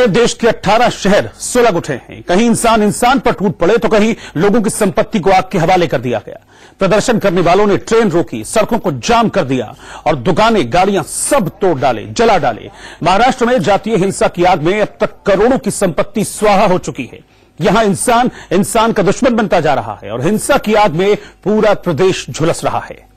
देश के 18 शहर सुलग उठे हैं। कहीं इंसान इंसान पर टूट पड़े तो कहीं लोगों की संपत्ति को आग के हवाले कर दिया गया। प्रदर्शन करने वालों ने ट्रेन रोकी, सड़कों को जाम कर दिया और दुकानें, गाड़ियां सब तोड़ डाले, जला डाले। महाराष्ट्र में जातीय हिंसा की आग में अब तक करोड़ों की संपत्ति स्वाहा हो चुकी है। यहां इंसान इंसान का दुश्मन बनता जा रहा है और हिंसा की आग में पूरा प्रदेश झुलस रहा है।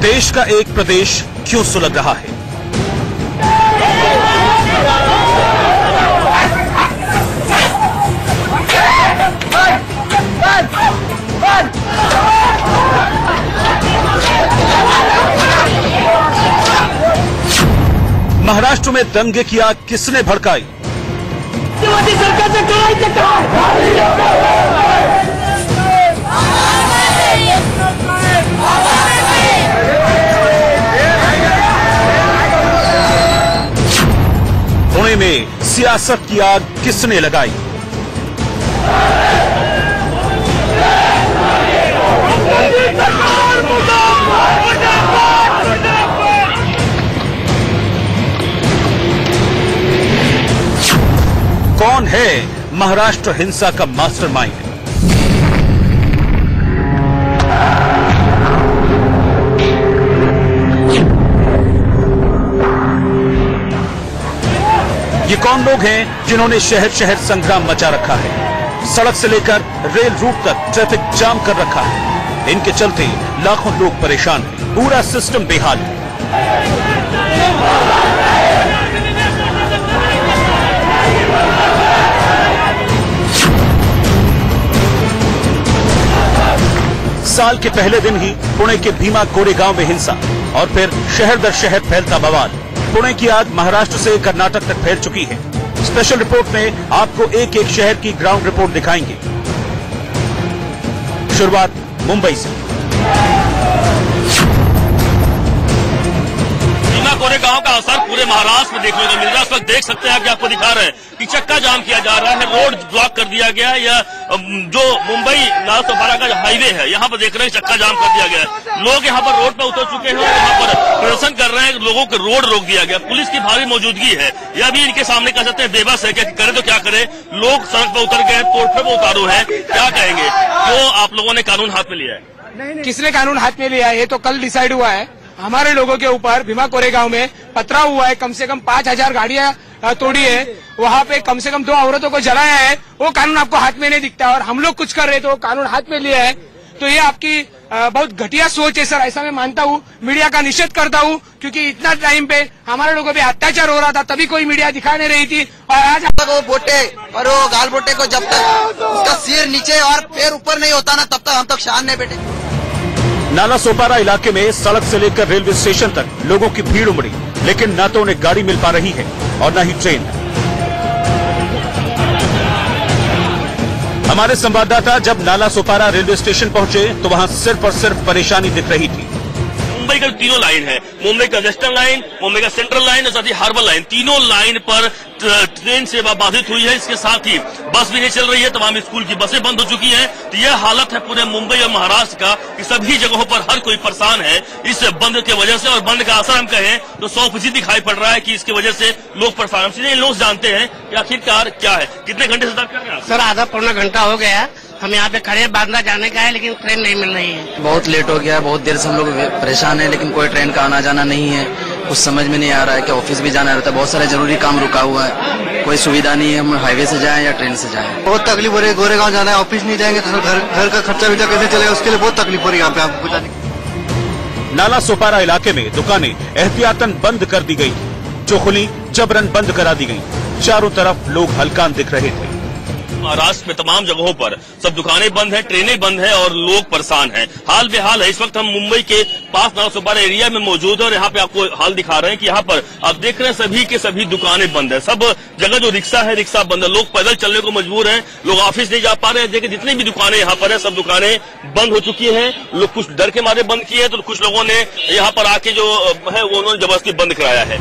देश का एक प्रदेश क्यों सुलग रहा है? महाराष्ट्र में दंगे की आग किसने भड़काई? पुणे में सियासत की आग किसने लगाई? कौन है महाराष्ट्र हिंसा का मास्टरमाइंड? ये कौन लोग हैं जिन्होंने शहर शहर संग्राम मचा रखा है? सड़क से लेकर रेल रूट तक ट्रैफिक जाम कर रखा है। इनके चलते लाखों लोग परेशान हैं, पूरा सिस्टम बेहाल है। साल के पहले दिन ही पुणे के भीमा कोरेगांव में हिंसा और फिर शहर दर शहर फैलता बवाल। पुणे की आग महाराष्ट्र से कर्नाटक तक फैल चुकी है। स्पेशल रिपोर्ट में आपको एक एक शहर की ग्राउंड रिपोर्ट दिखाएंगे। शुरुआत मुंबई से। भीमा कोरेगांव का असर पूरे महाराष्ट्र में देखने को मिल रहा है। इस वक्त देख सकते हैं कि आपको दिखा रहे हैं कि चक्का जाम किया जा रहा है, रोड ब्लॉक कर दिया गया है। या जो मुंबई नाला-सोपारा का हाईवे है, यहाँ पर देख रहे हैं चक्का जाम कर दिया गया है। लोग यहाँ पर रोड पर उतर चुके हैं और यहाँ पर प्रदर्शन कर रहे हैं। लोगों को रोड रोक दिया गया, पुलिस की भारी मौजूदगी है। यह भी इनके सामने कह सकते हैं बेबस है कि करें तो क्या करें। लोग सड़क पर उतर गए, तोड़फोड़ पर उतारू है। क्या कहेंगे? क्यों आप लोगों ने कानून हाथ में लिया है? किसने कानून हाथ में लिया है ये तो कल डिसाइड हुआ है। हमारे लोगों के ऊपर भीमा कोरेगांव में पथराव हुआ है। कम से कम 5000 गाड़ियां तोड़ी है। वहाँ पे कम से कम 2 औरतों को जलाया है। वो कानून आपको हाथ में नहीं दिखता और हम लोग कुछ कर रहे तो वो कानून हाथ में लिया है। तो ये आपकी बहुत घटिया सोच है सर, ऐसा मैं मानता हूँ। मीडिया का निषेध करता हूँ क्योंकि इतना टाइम पे हमारे लोगों पे अत्याचार हो रहा था, तभी कोई मीडिया दिखा नहीं रही थी। और आज वो बोटे और वो गाल बोटे को जब तक उसका सिर नीचे और पैर ऊपर नहीं होता ना, तब तक हम तक शान नहीं बैठे। नाला सोपारा इलाके में सड़क से लेकर रेलवे स्टेशन तक लोगों की भीड़ उमड़ी, लेकिन न तो उन्हें गाड़ी मिल पा रही है और न ही ट्रेन। हमारे संवाददाता जब नाला सोपारा रेलवे स्टेशन पहुंचे तो वहां सिर्फ और सिर्फ परेशानी दिख रही थी। मुंबई का 3 लाइन है, मुंबई का वेस्टर्न लाइन, मुंबई का सेंट्रल लाइन और साथ ही हार्बर लाइन, तीनों लाइन पर ट्रेन सेवा बाधित हुई है। इसके साथ ही बस भी नहीं चल रही है, तमाम स्कूल की बसें बंद हो चुकी हैं। तो यह हालत है पूरे मुंबई और महाराष्ट्र का कि सभी जगहों पर हर कोई परेशान है इस बंद की वजह से। और बंद का असर हम कहें तो 100% दिखाई पड़ रहा है कि इसकी वजह से लोग परेशान। सीधे लोग जानते हैं कि आखिरकार क्या है। कितने घंटे से कर रहे हैं सर? आधा पौना घंटा हो गया। हम यहाँ पे खड़े बांद्रा जाने का है लेकिन ट्रेन नहीं मिल रही है। बहुत लेट हो गया है, बहुत देर से हम लोग परेशान है, लेकिन कोई ट्रेन का आना जाना नहीं है। कुछ समझ में नहीं आ रहा है कि ऑफिस भी जाना रहता है, बहुत सारे जरूरी काम रुका हुआ है, कोई सुविधा नहीं है। हम हाईवे से जाएं या ट्रेन से जाएं। बहुत तकलीफ हो रही है। गोरेगांव जाना है, ऑफिस नहीं जाएंगे तो घर का खर्चा विर्चा कैसे चलेगा, उसके लिए बहुत तकलीफ हो रही है यहाँ पे आपको जाने। नाला सोपारा इलाके में दुकानें एहतियातन बंद कर दी गई, जो खुली जबरन बंद करा दी गई। चारों तरफ लोग हलकान दिख रहे थे। महाराष्ट्र में तमाम जगहों पर सब दुकानें बंद हैं, ट्रेनें बंद हैं और लोग परेशान हैं। हाल बेहाल है। इस वक्त हम मुंबई के पास 912 एरिया में मौजूद है और यहाँ पे आपको हाल दिखा रहे हैं कि यहाँ पर आप देख रहे हैं सभी के सभी दुकानें बंद है। सब जगह जो रिक्शा है, रिक्शा बंद है। लोग पैदल चलने को मजबूर हैं, लोग ऑफिस नहीं जा पा रहे हैं। देखिए जितनी भी दुकानें यहाँ पर है सब दुकानें बंद हो चुकी हैं। लोग कुछ डर के मारे बंद किए तो कुछ लोगों ने यहाँ पर आके जो है वो उन्होंने जबरदस्ती बंद कराया है।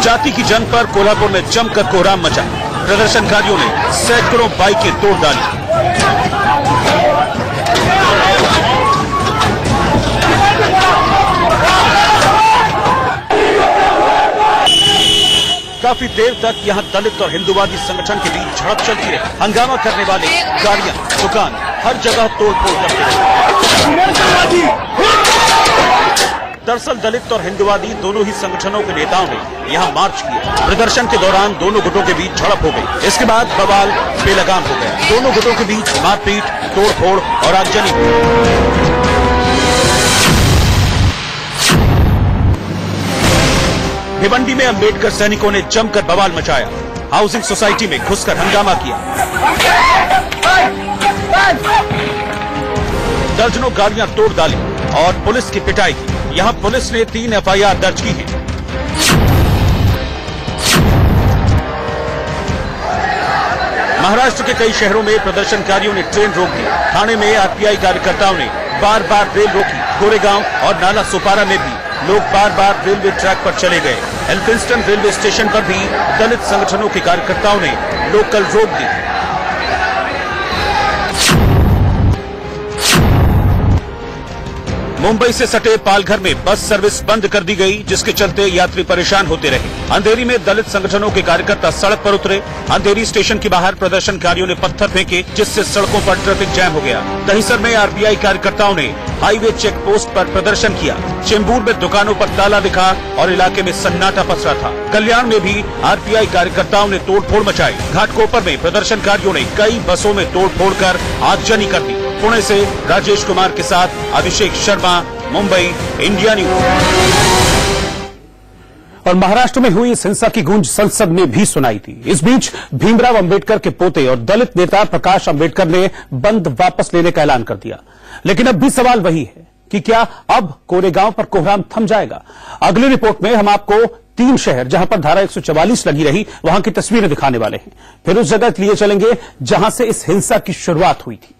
जाति की जंग पर कोल्हापुर में जमकर कोहराम मचा। प्रदर्शनकारियों ने सैकड़ों बाइकें तोड़ डाली। काफी देर तक यहां दलित और हिंदूवादी संगठन के बीच झड़प चलती रही। हंगामा करने वाले गाड़ियां, दुकान हर जगह तोड़फोड़ करते रहे। दरअसल दलित और हिंदूवादी दोनों ही संगठनों के नेताओं ने यहां मार्च किया। प्रदर्शन के दौरान दोनों गुटों के बीच झड़प हो गई। इसके बाद बवाल बेलगाम हो गया। दोनों गुटों के बीच मारपीट, तोड़फोड़ और आगजनी हुई। भिवंडी में अंबेडकर सैनिकों ने जमकर बवाल मचाया। हाउसिंग सोसाइटी में घुसकर हंगामा किया। दर्जनों गाड़ियां तोड़ डाली और पुलिस की पिटाई की। यहां पुलिस ने 3 FIR दर्ज की है। महाराष्ट्र के कई शहरों में प्रदर्शनकारियों ने ट्रेन रोक दी। ठाणे में RPI कार्यकर्ताओं ने बार बार रेल रोकी। गोरेगांव और नाला सोपारा में भी लोग बार बार रेलवे ट्रैक पर चले गए। एल्फिंस्टन रेलवे स्टेशन पर भी दलित संगठनों के कार्यकर्ताओं ने लोकल रोक दी। मुंबई से सटे पालघर में बस सर्विस बंद कर दी गई, जिसके चलते यात्री परेशान होते रहे। अंधेरी में दलित संगठनों के कार्यकर्ता सड़क पर उतरे। अंधेरी स्टेशन के बाहर प्रदर्शनकारियों ने पत्थर फेंके, जिससे सड़कों पर ट्रैफिक जैम हो गया। दहिसर में RPI कार्यकर्ताओं ने हाईवे चेक पोस्ट पर प्रदर्शन किया। चेंबूर में दुकानों पर ताला दिखा और इलाके में सन्नाटा पसरा था। कल्याण में भी RPI कार्यकर्ताओं ने तोड़फोड़ मचाई। घाटकोपर में प्रदर्शनकारियों ने कई बसों में तोड़फोड़ कर आगजनी कर दी। पुणे से राजेश कुमार के साथ अभिषेक शर्मा, मुंबई, इंडिया न्यूज। और महाराष्ट्र में हुई इस हिंसा की गूंज संसद में भी सुनाई थी। इस बीच भीमराव अंबेडकर के पोते और दलित नेता प्रकाश अंबेडकर ने बंद वापस लेने का ऐलान कर दिया। लेकिन अब भी सवाल वही है कि क्या अब कोरेगांव पर कोहराम थम जाएगा? अगली रिपोर्ट में हम आपको 3 शहर जहां पर धारा 144 लगी रही वहां की तस्वीरें दिखाने वाले हैं। फिर उस जगह लिए चलेंगे जहां से इस हिंसा की शुरुआत हुई थी।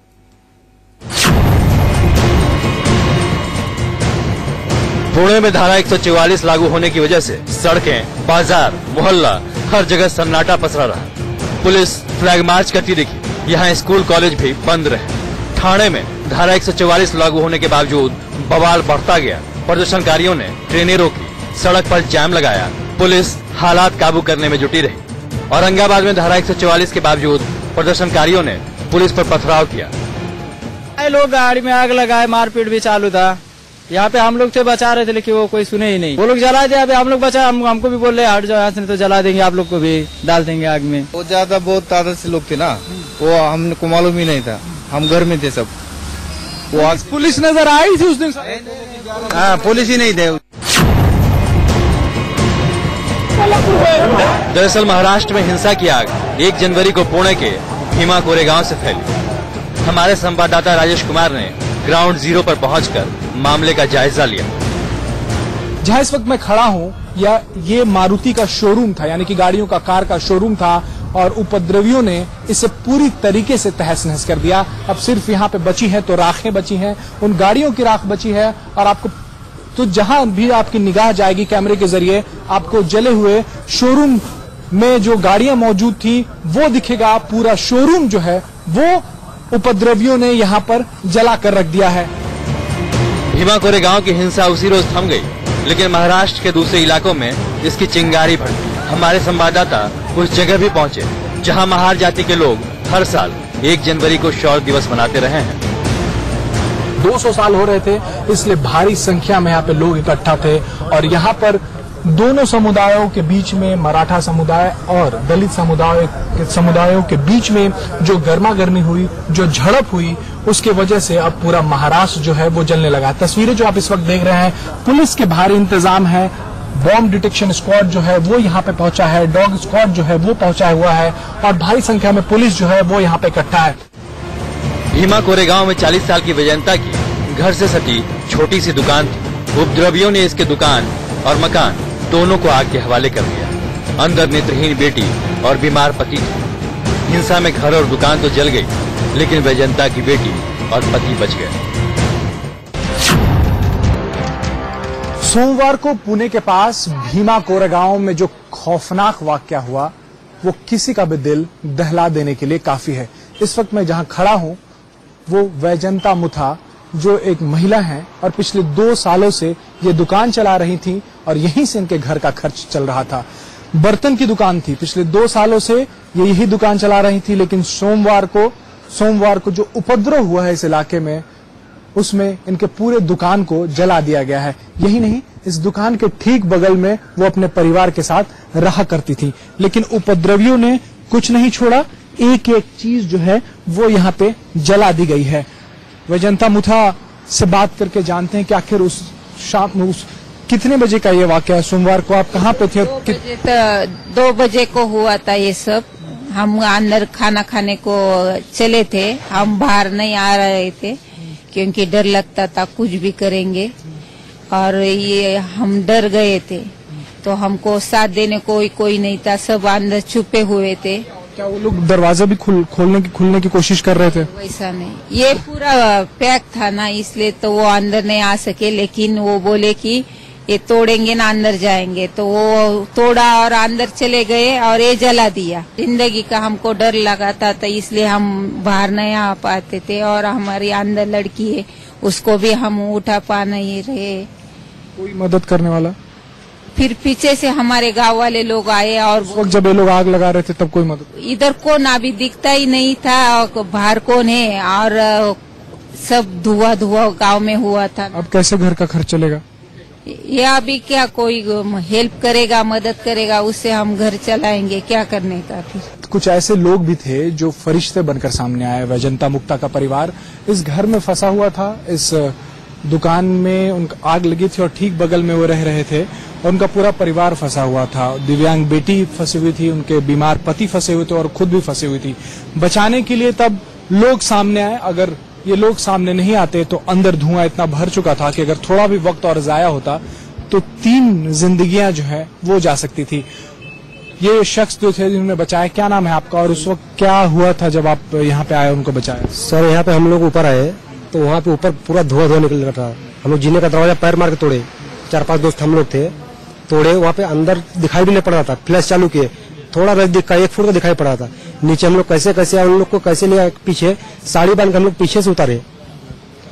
पुणे में धारा 144 लागू होने की वजह से सड़कें, बाजार, मोहल्ला हर जगह सन्नाटा पसरा रहा। पुलिस फ्लैग मार्च करती दिखी। यहाँ स्कूल कॉलेज भी बंद रहे। ठाणे में धारा 144 लागू होने के बावजूद बवाल बढ़ता गया। प्रदर्शनकारियों ने ट्रेनें रोकी, सड़क पर जाम लगाया। पुलिस हालात काबू करने में जुटी रही। औरंगाबाद में धारा 144 के बावजूद प्रदर्शनकारियों ने पुलिस पर पथराव किया। लोग गाड़ी में आग लगाए, मारपीट भी चालू था। यहाँ पे हम लोग से बचा रहे थे लेकिन वो कोई सुने ही नहीं। वो लोग जला दिया। अभी हम लोग बचा, हमको भी बोल रहे हट जाओ यहाँ से, तो जला देंगे, आप लोग को भी डाल देंगे आग में। वो ज्यादा बहुत तादाद से लोग थे ना, वो हमको मालूम ही नहीं था। हम घर में थे सब। वो आज पुलिस नजर आई थी उस दिन? हाँ, पुलिस ही नहीं थे। दरअसल महाराष्ट्र में हिंसा की आग 1 जनवरी को पुणे के भीमा कोरेगांव से फैली। हमारे संवाददाता राजेश कुमार ने ग्राउंड जीरो पर पहुंचकर मामले का जायजा लिया। जहां इस वक्त मैं खड़ा हूं, ये मारुति का शोरूम था, यानी कि गाड़ियों का, कार का शोरूम था और उपद्रवियों ने इसे पूरी तरीके से तहस नहस कर दिया। अब सिर्फ यहाँ पे बची है तो राखें बची हैं, उन गाड़ियों की राख बची है। और आपको तो जहां भी आपकी निगाह जाएगी कैमरे के जरिए, आपको जले हुए शोरूम में जो गाड़ियां मौजूद थी वो दिखेगा। पूरा शोरूम जो है वो उपद्रवियों ने यहाँ पर जला कर रख दिया है। भीमा कोरेगांव की हिंसा उसी रोज थम गई, लेकिन महाराष्ट्र के दूसरे इलाकों में इसकी चिंगारी भड़ गई। हमारे संवाददाता उस जगह भी पहुंचे जहां महार जाति के लोग हर साल 1 जनवरी को शौर्य दिवस मनाते रहे हैं। 200 साल हो रहे थे, इसलिए भारी संख्या में यहाँ पे लोग इकट्ठा थे। और यहाँ पर दोनों समुदायों के बीच में, मराठा समुदाय और दलित समुदायों के बीच में जो गर्मा गर्मी हुई, जो झड़प हुई, उसके वजह से अब पूरा महाराष्ट्र जो है वो जलने लगा। तस्वीरें जो आप इस वक्त देख रहे हैं, पुलिस के भारी इंतजाम है, बॉम्ब डिटेक्शन स्क्वाड जो है वो यहाँ पे पहुंचा है, डॉग स्क्वाड जो है वो पहुंचा हुआ है और भारी संख्या में पुलिस जो है वो यहाँ पे इकट्ठा है। भीमा कोरेगांव में 40 साल की वैजयंता की घर से सटी छोटी सी दुकान थी। उपद्रवियों ने इसके दुकान और मकान दोनों को आग के हवाले कर दिया। अंदर नेत्रहीन बेटी और बीमार पति थे। हिंसा में घर और दुकान तो जल गई, लेकिन वैजयंता की बेटी और पति बच गए। सोमवार को पुणे के पास भीमा कोरेगांव में जो खौफनाक वाकया हुआ वो किसी का भी दिल दहला देने के लिए काफी है। इस वक्त मैं जहां खड़ा हूं वो वैजयंता मुथा, जो एक महिला हैं और पिछले 2 सालों से ये दुकान चला रही थी और यहीं से इनके घर का खर्च चल रहा था। बर्तन की दुकान थी, पिछले 2 सालों से ये यही दुकान चला रही थी, लेकिन सोमवार को जो उपद्रव हुआ है इस इलाके में, उसमें इनके पूरे दुकान को जला दिया गया है। यही नहीं, इस दुकान के ठीक बगल में वो अपने परिवार के साथ रहा करती थी, लेकिन उपद्रवियों ने कुछ नहीं छोड़ा, एक एक चीज जो है वो यहाँ पे जला दी गई है। वैजयंता मुथा से बात करके जानते हैं कि आखिर उस शाम उस कितने बजे का ये वाकया है? सोमवार को आप कहाँ पे थे? 2 बजे को हुआ था ये सब। हम अंदर खाना खाने को चले थे, हम बाहर नहीं आ रहे थे क्योंकि डर लगता था कुछ भी करेंगे, और ये हम डर गए थे, तो हमको साथ देने कोई नहीं था, सब अंदर छुपे हुए थे। क्या वो लोग दरवाजा भी खुलने की कोशिश कर रहे थे? वैसा नहीं, ये पूरा पैक था ना, इसलिए तो वो अंदर नहीं आ सके, लेकिन वो बोले कि ये तोड़ेंगे ना अंदर जाएंगे, तो वो तोड़ा और अंदर चले गए और ये जला दिया। जिंदगी का हमको डर लगा था, तो इसलिए हम बाहर नहीं आ पाते थे, और हमारी अंदर लड़की है उसको भी हम उठा पा नहीं रहे। कोई मदद करने वाला? फिर पीछे से हमारे गांव वाले लोग आए, और उस वक्त जब ये लोग आग लगा रहे थे तब कोई मदद? इधर कौन अभी दिखता ही नहीं था, और बाहर कौन है, और सब धुआं गांव में हुआ था। अब कैसे घर का खर्च चलेगा? ये अभी क्या कोई हेल्प करेगा, मदद करेगा, उससे हम घर चलाएंगे, क्या करने का फिर। कुछ ऐसे लोग भी थे जो फरिश्ते बनकर सामने आए। वैजयंता मुक्ता का परिवार इस घर में फंसा हुआ था, इस दुकान में उनका आग लगी थी और ठीक बगल में वो रह रहे थे, और उनका पूरा परिवार फंसा हुआ था। दिव्यांग बेटी फंसी हुई थी, उनके बीमार पति फंसे हुए थे और खुद भी फंसी हुई थी। बचाने के लिए तब लोग सामने आए। अगर ये लोग सामने नहीं आते तो अंदर धुआं इतना भर चुका था कि अगर थोड़ा भी वक्त और जाया होता तो 3 जिंदगियां जो है वो जा सकती थी। ये शख्स जो थे जिन्होंने बचाया, क्या नाम है आपका, और उस वक्त क्या हुआ था जब आप यहाँ पे आए उनको बचाया? सर यहाँ पे हम लोग ऊपर आए तो वहाँ पे ऊपर पूरा धुआं निकल रहा था। हम लोग जीने का दरवाजा पैर मार के तोड़े, 4-5 दोस्त हम लोग थे, तोड़े। वहाँ पे अंदर दिखाई भी नहीं पड़ रहा था, फ्लैश चालू किए, थोड़ा नजदीक का 1 फुट का दिखाई पड़ रहा था। नीचे हम लोग कैसे उन लोग को कैसे लिया, पीछे साड़ी बांध के हम लोग पीछे से उतारे।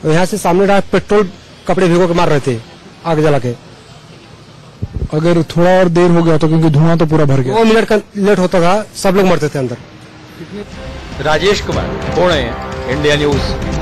यहाँ से सामने रहा पेट्रोल कपड़े भिगो के मार रहे थे आग जला के। अगर थोड़ा और देर हो गया तो, क्योंकि धुआं तो पूरा भर गया, 2 मिनट का लेट होता था, सब लोग मरते थे अंदर। Rajesh Kumar, Pune, India news.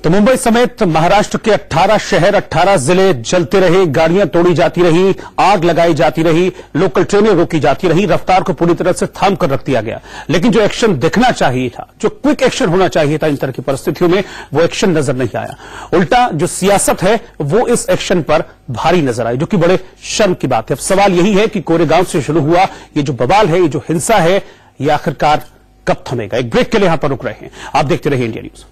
तो मुंबई समेत महाराष्ट्र के 18 शहर, 18 जिले जलते रहे, गाड़ियां तोड़ी जाती रही, आग लगाई जाती रही, लोकल ट्रेनें रोकी जाती रही, रफ्तार को पूरी तरह से थाम कर रख दिया गया। लेकिन जो एक्शन दिखना चाहिए था, जो क्विक एक्शन होना चाहिए था इन तरह की परिस्थितियों में, वो एक्शन नजर नहीं आया। उल्टा जो सियासत है वो इस एक्शन पर भारी नजर आई, जो कि बड़े शर्म की बात है। अब सवाल यही है कि कोरेगांव से शुरू हुआ ये जो बवाल है, ये जो हिंसा है, ये आखिरकार कब थमेगा? एक ब्रेक के लिए यहां पर रुक रहे हैं। आप देखते रहिए इंडिया न्यूज।